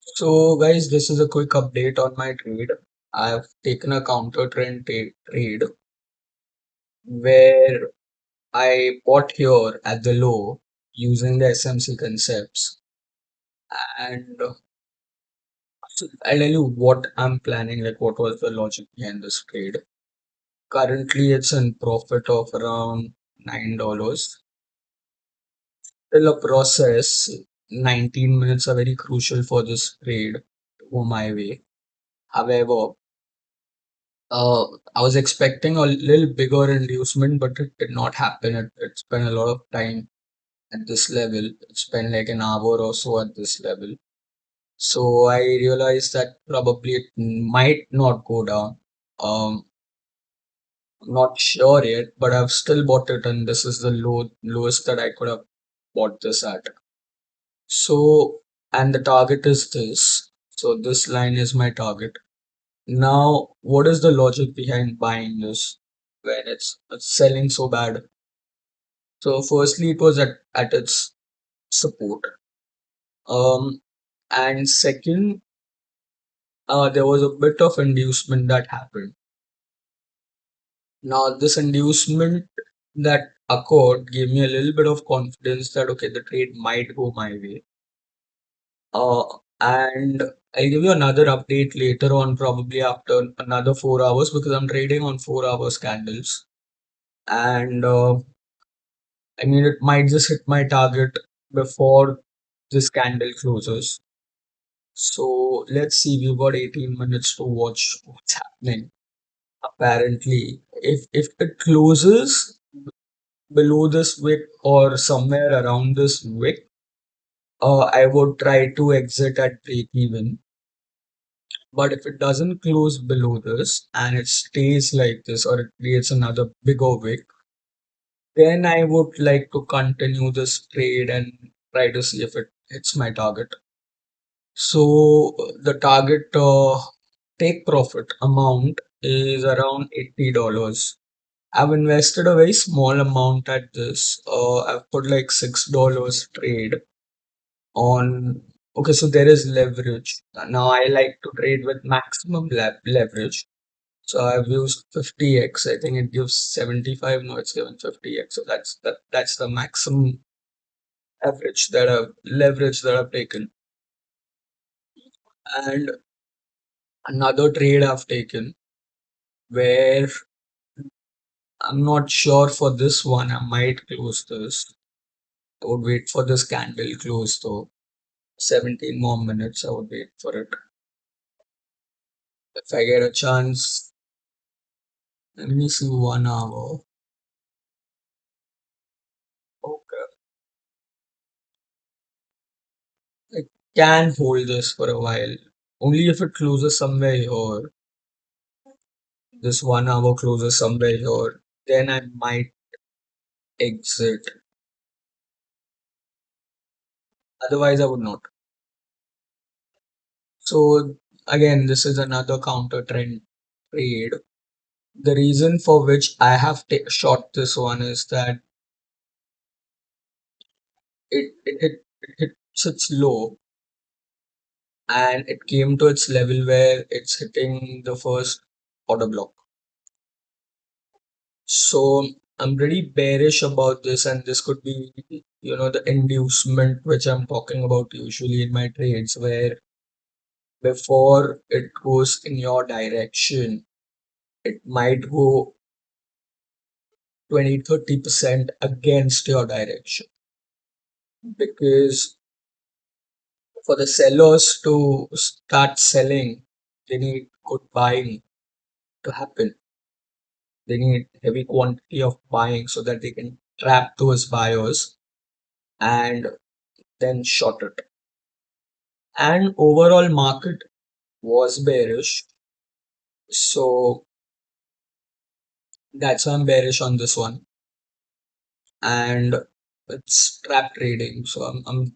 So guys, this is a quick update on my trade. I've taken a counter trend trade where I bought here at the low using the SMC concepts. And so I'll tell you what I'm planning, like what was the logic behind this trade. Currently, it's in profit of around $9. Till a process, 19 minutes are very crucial for this trade to go my way. However, I was expecting a little bigger inducement, but it did not happen. It spent a lot of time at this level. It spent like an hour or so at this level. So I realized that probably it might not go down. I'm not sure yet, but I've still bought it, and this is the lowest that I could have bought this at. So, and the target is this. So this line is my target. Now, what is the logic behind buying this when it's selling so bad? So, firstly, it was at its support. Um, and second, there was a bit of inducement that happened. Now, this inducement that occurred gave me a little bit of confidence that okay, the trade might go my way. Uh, and I'll give you another update later on, probably after another 4 hours, because I'm trading on 4 hours candles. And I mean, it might just hit my target before this candle closes. So let's see, we've got 18 minutes to watch what's happening. Apparently, if it closes below this wick or somewhere around this wick, I would try to exit at break even. But if it doesn't close below this and it stays like this or it creates another bigger wick, then I would like to continue this trade and try to see if it hits my target. So the target take profit amount is around $80. I've invested a very small amount at this. I've put like $6 trade on. Okay, so there is leverage. Now I like to trade with maximum leverage. So I've used 50x. I think it gives 75. No, it's given 50x. So that's the maximum average that I've leverage that I've taken. And another trade I've taken where I'm not sure for this one. I might close this. I would wait for this candle close though. 17 more minutes. I would wait for it. If I get a chance, let me see 1 hour. Okay. I can hold this for a while. Only if it closes somewhere here. This 1 hour closes somewhere here. Then I might exit. Otherwise, I would not. So again, this is another counter trend trade. The reason for which I have shot this one is that it hits its low and it came to its level where it's hitting the first order block. So I'm pretty bearish about this, and this could be, the inducement which I'm talking about usually in my trades, where before it goes in your direction, it might go 20-30% against your direction. Because for the sellers to start selling, they need good buying to happen. They need heavy quantity of buying so that they can trap those buyers and then short it. And overall market was bearish. So that's why I'm bearish on this one. And it's trap trading. So I'm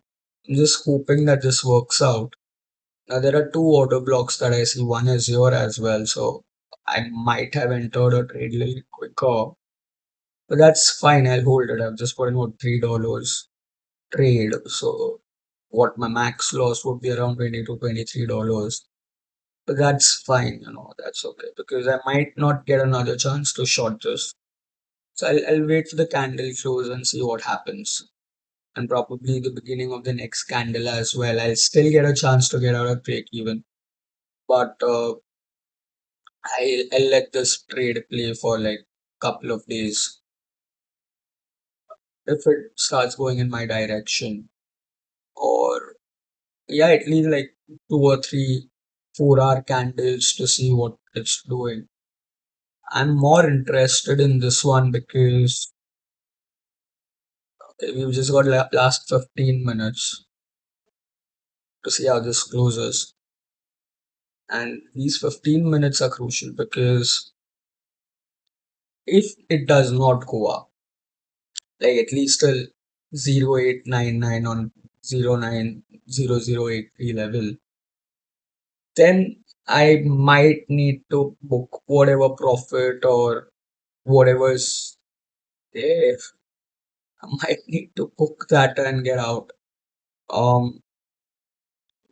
just hoping that this works out. Now there are two order blocks that I see. One is here as well. So I might have entered a trade a little quicker. But that's fine. I'll hold it. I've just put in about $3 trade. So what my max loss would be around 20 to $23. But that's fine, that's okay because I might not get another chance to short this. So I'll wait for the candle close and see what happens. And probably the beginning of the next candle as well. I'll still get a chance to get out of break even. But I'll let this trade play for like couple of days. If it starts going in my direction, or yeah, at least like 2 or 3 4-hour candles to see what it's doing. I'm more interested in this one because we've just got last 15 minutes to see how this closes. And these 15 minutes are crucial because if it does not go up, like at least till 0899 on 090083 level, then I might need to book whatever profit or whatever's there. I might need to book that and get out.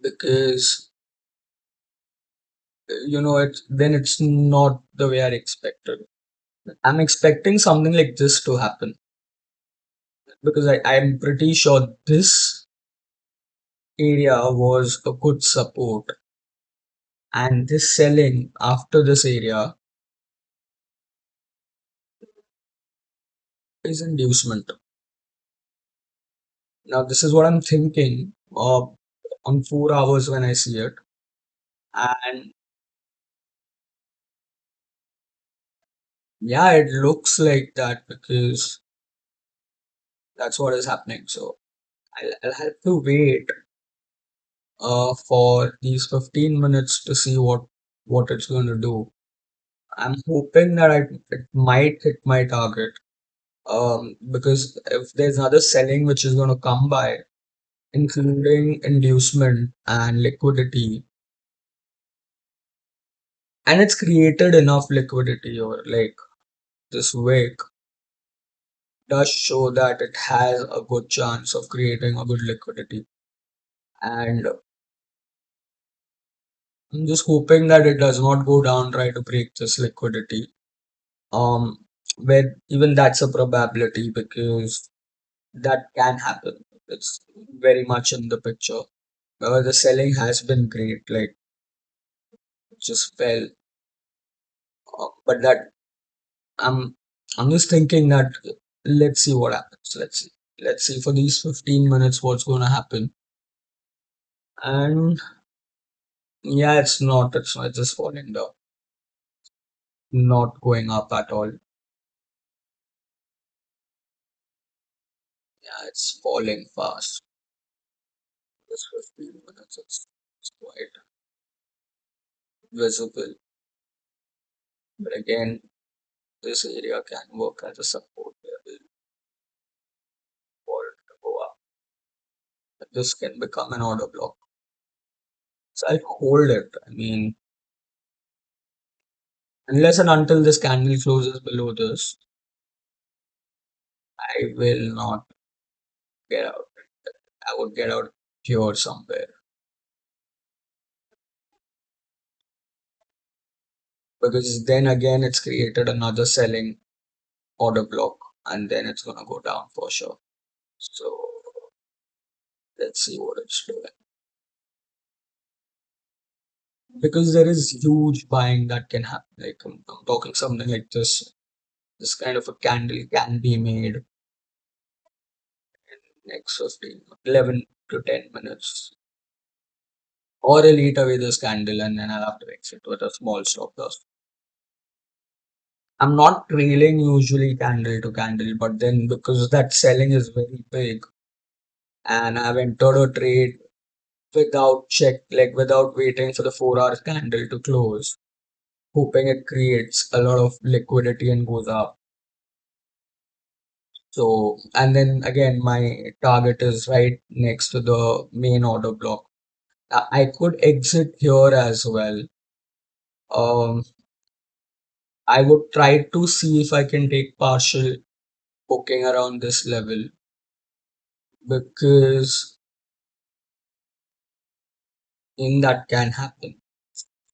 Because it's not the way I expected. I'm expecting something like this to happen because I'm pretty sure this area was a good support, and this selling after this area is inducement. Now, this is what I'm thinking on 4 hours when I see it, and yeah, it looks like that because that's what is happening. So I'll have to wait for these 15 minutes to see what it's going to do. I'm hoping that it might hit my target. Because if there's another selling which is going to come by, including inducement and liquidity, and it's created enough liquidity, or like this wick does show that it has a good chance of creating a good liquidity. And I'm just hoping that it does not go down, try to break this liquidity. Where even that's a probability because that can happen. It's very much in the picture. The selling has been great, like it just fell. But that I'm I'm just thinking that let's see what happens. Let's see for these 15 minutes what's gonna happen. And yeah, it's not just falling down, not going up at all. Yeah, it's falling fast. This 15 minutes it's quite visible. But again, this area can work as a support level for it to go up. But this can become an order block. So I'll hold it. I mean, unless and until this candle closes below this, I will not get out. I would get out here somewhere because then again it's created another selling order block and then it's gonna go down for sure. So let's see what it's doing because there is huge buying that can happen. Like I'm talking something like this. This kind of a candle can be made next 15, 11 to 10 minutes. Or I'll eat away this candle and then I'll have to exit with a small stop loss. I'm not trailing usually candle to candle, but then because that selling is very big and I've entered a trade without without waiting for the 4 hour candle to close, hoping it creates a lot of liquidity and goes up. So, and then again, my target is right next to the main order block. I could exit here as well. Um, I would try to see if I can take partial booking around this level because in that can happen.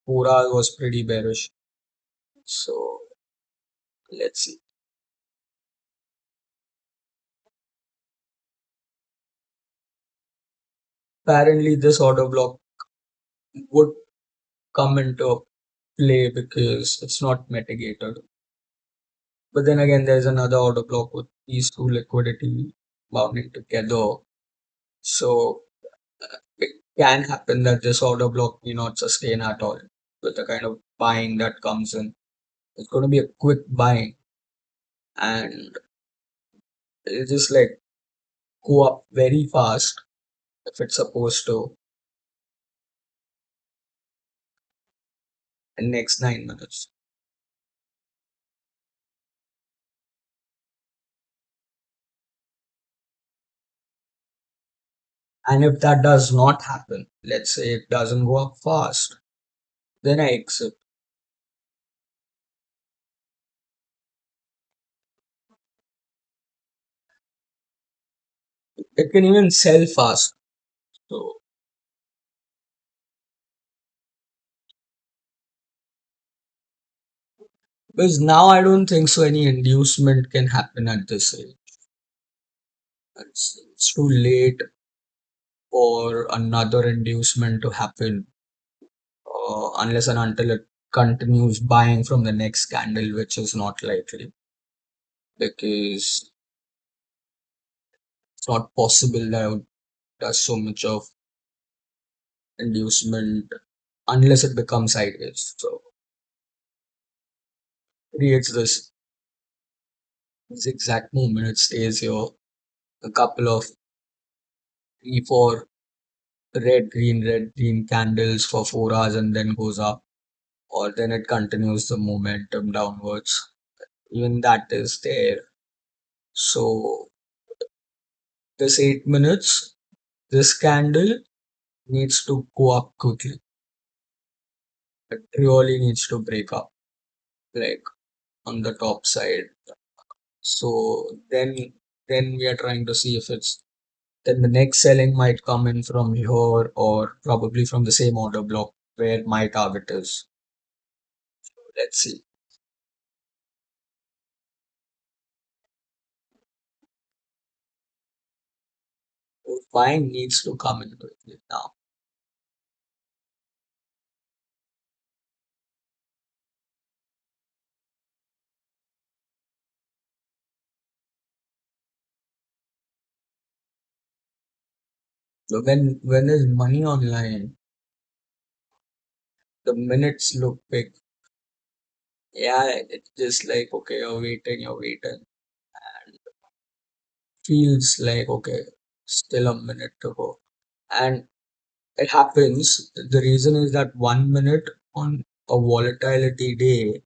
4 hours was pretty bearish. So let's see. Apparently, this order block would come into play because it's not mitigated. But then again, there's another order block with these two liquidity bounding together. So it can happen that this order block may not sustain at all with the kind of buying that comes in. It's going to be a quick buying and it'll just like go up very fast if it's supposed to in next 9 minutes. And if that does not happen, let's say it doesn't go up fast, then I exit. It can even sell fast. So because now I don't think so any inducement can happen at this rate. It's too late for another inducement to happen unless and until it continues buying from the next candle, which is not likely because it's not possible that it does so much of inducement unless it becomes sideways. So creates this zigzag movement. It stays here a couple of 3, 4 red green candles for 4 hours and then goes up, or then it continues the momentum downwards. Even that is there. So this 8 minutes, this candle needs to go up quickly. It really needs to break up, like on the top side. So then we are trying to see if it's then the next selling might come in from here or probably from the same order block where my target is. Let's see. Buying needs to come into it now. So when there's money online, the minutes look big. Yeah, it's just like okay, you're waiting. Feels like okay, still a minute to go. And it happens. The reason is that 1 minute on a volatility day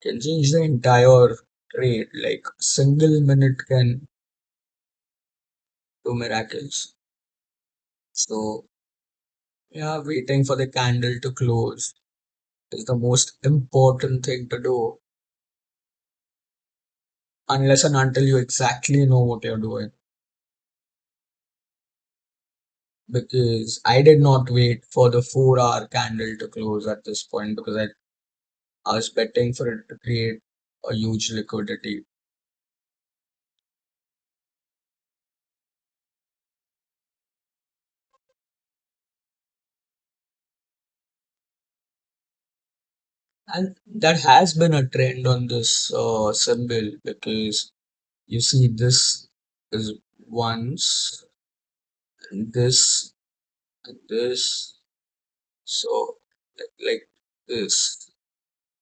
can change the entire trade. Like a single minute can do miracles. So yeah, waiting for the candle to close is the most important thing to do unless and until you exactly know what you're doing. Because I did not wait for the 4 hour candle to close at this point because I was betting for it to create a huge liquidity. And that has been a trend on this symbol because you see this is once, and this, and this. So like this.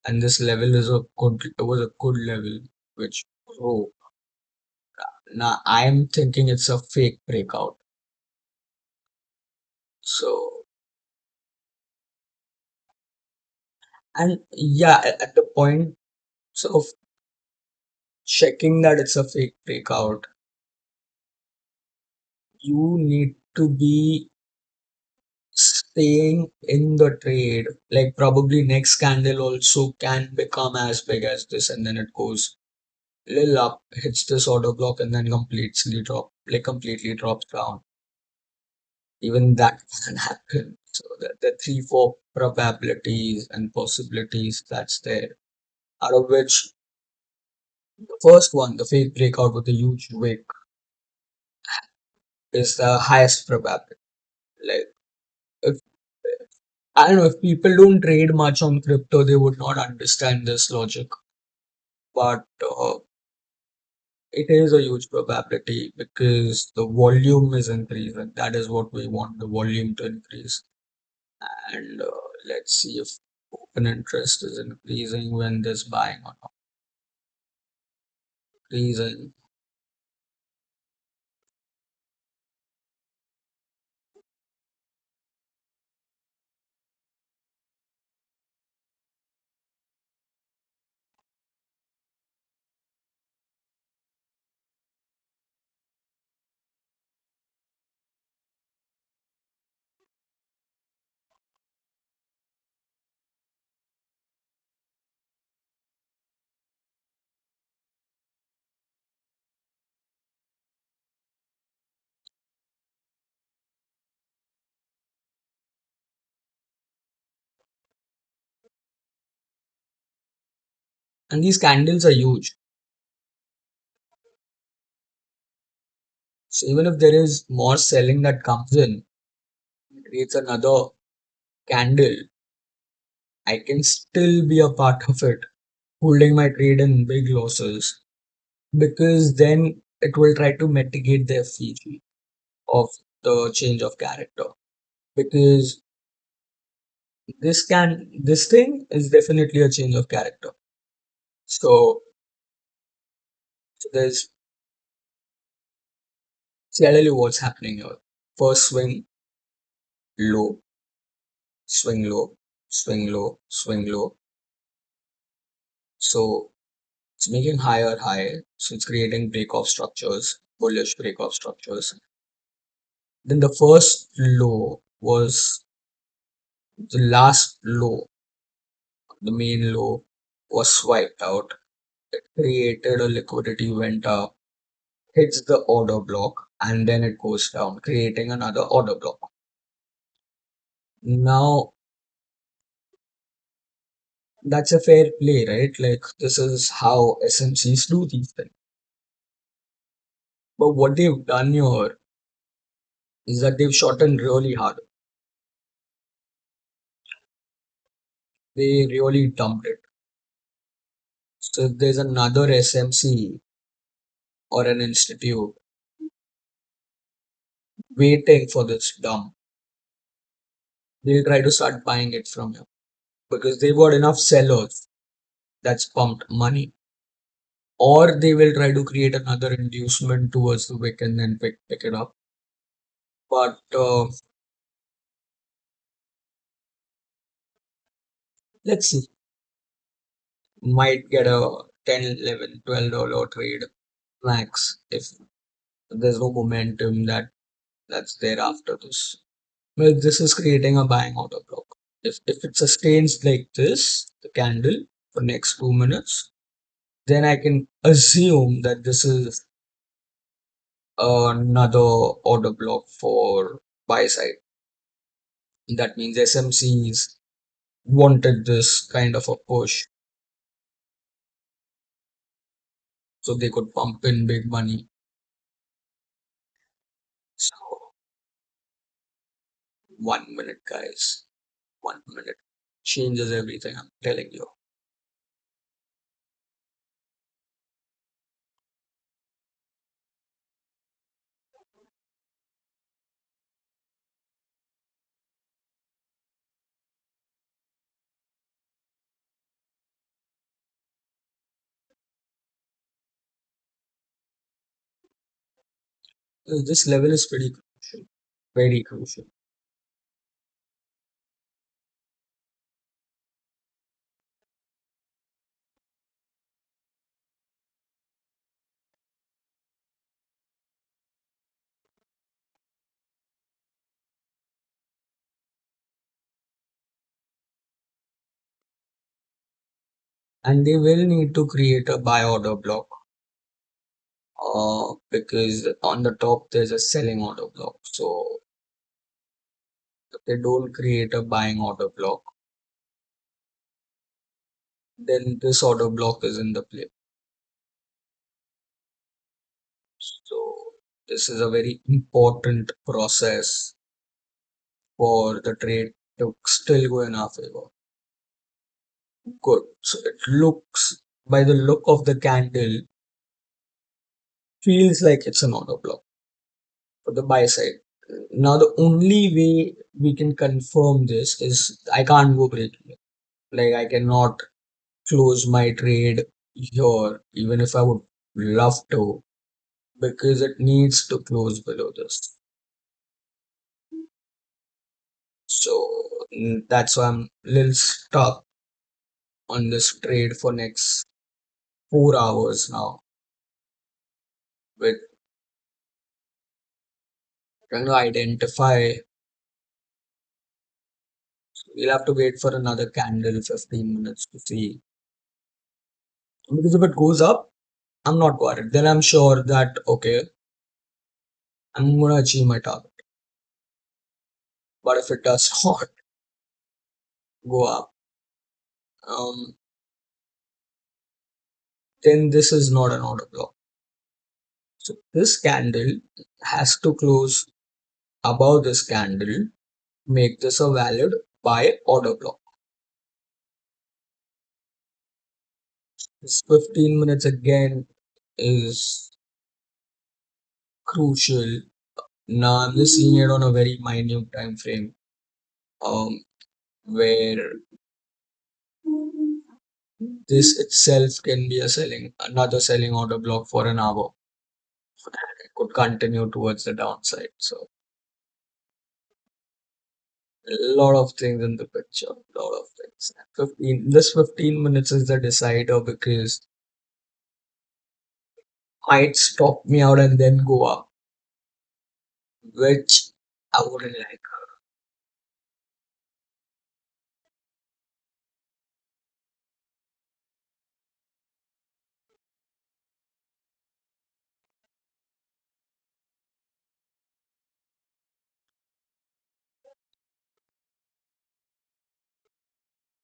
And this level is a good, it was a good level, which, oh, now I'm thinking it's a fake breakout. So, and yeah, at the point of checking that it's a fake breakout, you need to be staying in the trade. Like probably next candle also can become as big as this, and then it goes little up, hits this order block, and then completely drops down. even that can happen. So the three, four probabilities and possibilities that's there, out of which the first one, the fake breakout with a huge wick, is the highest probability. Like, if I don't know, if people don't trade much on crypto, they would not understand this logic. But it is a huge probability because the volume is increasing. That is what we want, the volume to increase. And let's see if open interest is increasing when this buying or not increasing. And these candles are huge. So even if there is more selling that comes in, creates another candle, I can still be a part of it, holding my trade in big losses, because then it will try to mitigate the effect of the change of character. Because this thing is definitely a change of character. So, so there's see, I'll tell you what's happening here. First swing low, swing low, swing low, swing low. So it's making higher high. So it's creating break-off structures, bullish break-off structures. Then the first low was the last low, the main low was swiped out. It created a liquidity, went up, hits the order block, and then it goes down, creating another order block. Now that's a fair play, right? Like, this is how SMCs do these things. But what they've done here is that they've shortened really hard. They really dumped it. So if there's another SMC or an institute waiting for this dump, they'll try to start buying it from you because they've got enough sellers that's pumped money. Or they will try to create another inducement towards the wick and then pick it up. But let's see. Might get a 10, 11, $12 trade max if there's no momentum that's there after this. Well, this is creating a buying order block. If it sustains like this, the candle for next 2 minutes, then I can assume that this is another order block for buy side. That means SMCs wanted this kind of a push so they could pump in big money. So 1 minute, guys. 1 minute changes everything. I'm telling you. This level is pretty crucial. Very crucial. And they will need to create a buy order block because on the top there's a selling order block. So they don't create a buying order block, then this order block is in the play. So this is a very important process for the trade to still go in our favor. Good. So it looks, by the look of the candle, feels like it's an order block for the buy side. Now the only way we can confirm this is I can't go break even. Like I cannot close my trade here, even if I would love to, because it needs to close below this. So that's why I'm a little stuck on this trade for next 4 hours now with trying to identify. We'll have to wait for another candle 15 minutes to see. Because if it goes up, I'm not worried. Then I'm sure that okay, I'm gonna achieve my target. But if it does not go up, um, then this is not an order block. So this candle has to close above this candle, make this a valid buy order block. This 15 minutes again is crucial. Now I'm just seeing it on a very minute time frame, where this itself can be a another selling order block for an hour. It could continue towards the downside. So a lot of things in the picture, a lot of things. 15 minutes is the decider because might stop me out and then go up, which I wouldn't like.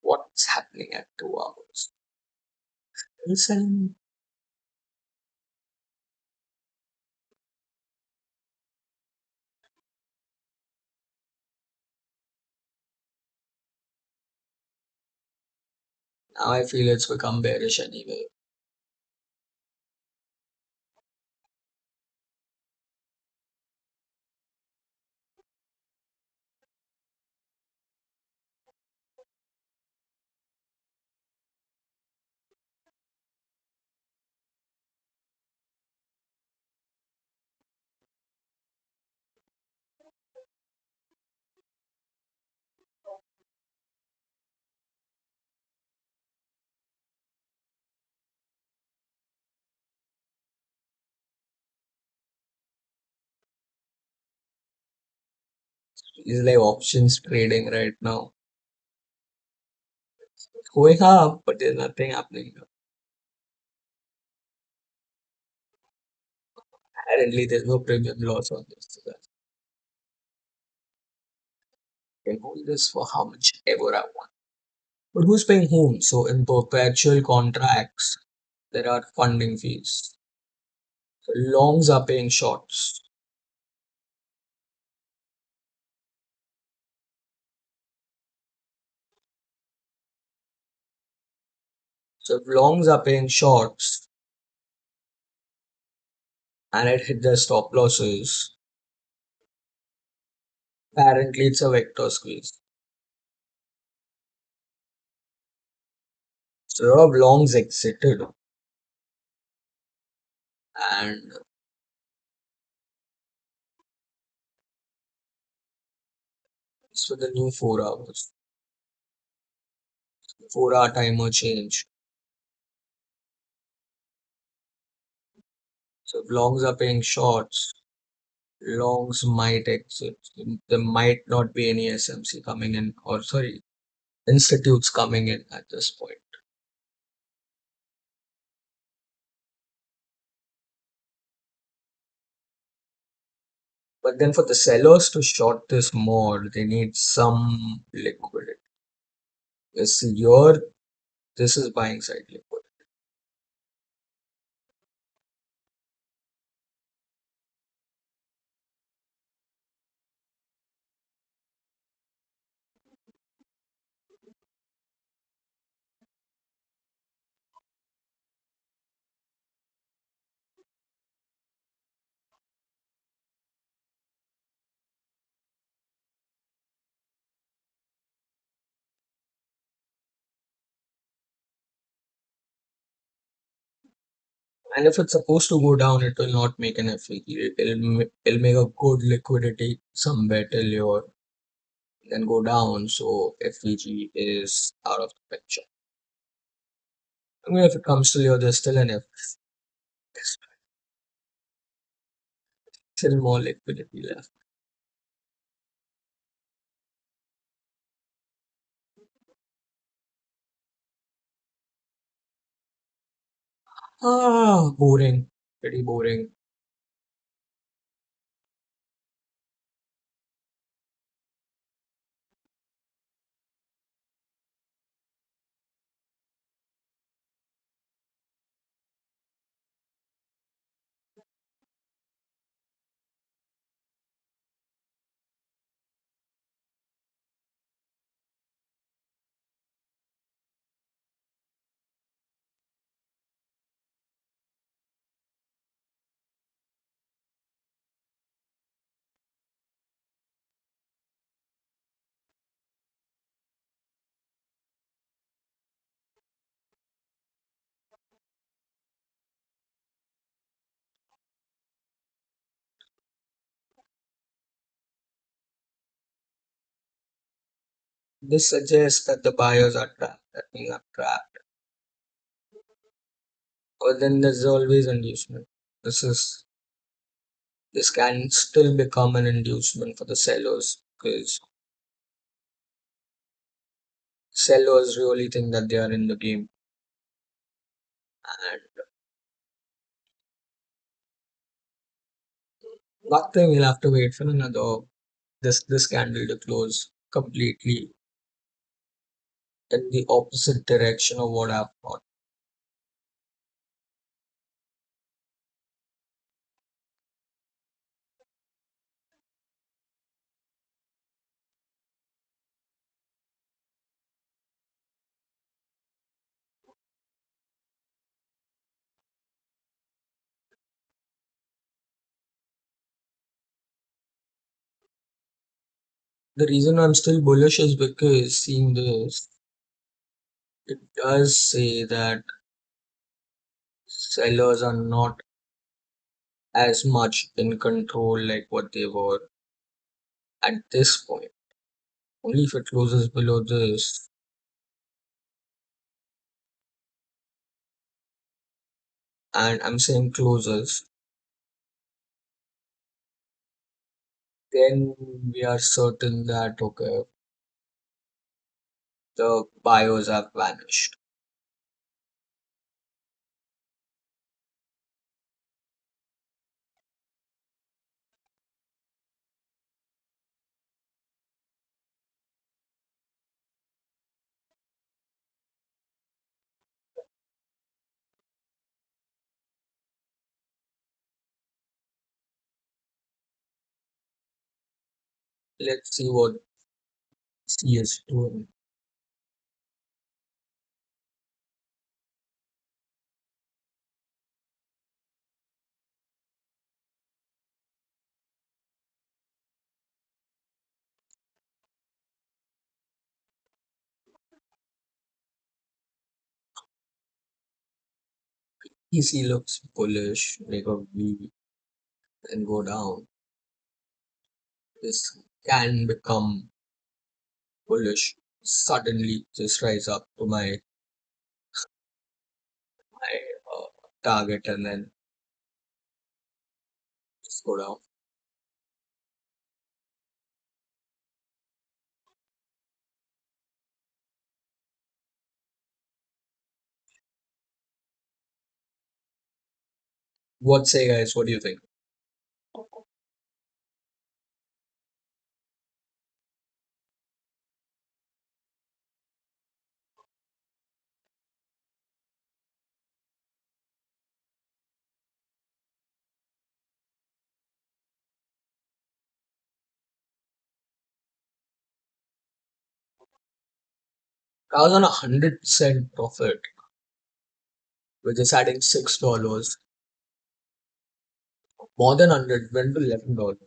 What's happening at 2 hours? Listen, now I feel it's become bearish anyway. It's like options trading right now. It's going up, but there's nothing happening. Apparently, there's no premium loss on this. So I can hold this for how much ever I want. But who's paying whom? So in perpetual contracts, there are funding fees. So longs are paying shorts. So if longs are paying shorts and it hit their stop losses, apparently it's a vector squeeze. So a lot of longs exited and it's for the new 4 hours. 4 hour timer change. So if longs are paying shorts, longs might exit. There might not be any SMC coming in, or sorry, institutes coming in at this point. But then for the sellers to short this more, they need some liquidity. This is buying side liquidity. And if it's supposed to go down, it will not make an FEG. It'll make a good liquidity somewhere till your then go down. So FEG is out of the picture. I mean, if it comes to your, there's still there's still more liquidity left. Boring. Pretty boring. This suggests that the buyers are trapped, that we are trapped. But then there's always inducement. This is this can still become an inducement for the sellers because sellers really think that they are in the game, and nothing will have to wait for another this candle to close completely in the opposite direction of what I've thought. The reason I'm still bullish is because seeing this, it does say that sellers are not as much in control like what they were at this point. Only if it closes below this, and I'm saying closes, then we are certain that okay, the buyers have vanished. Let's see what C is doing. EC looks bullish, make a V and go down. This can become bullish. Suddenly just rise up to my target and then just go down. What say, guys? What do you think? I was on 100% profit, which is adding $6. More than 100, went to $11.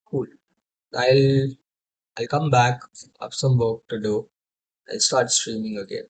Cool. I'll I'll come back, have some work to do. I'll start streaming again.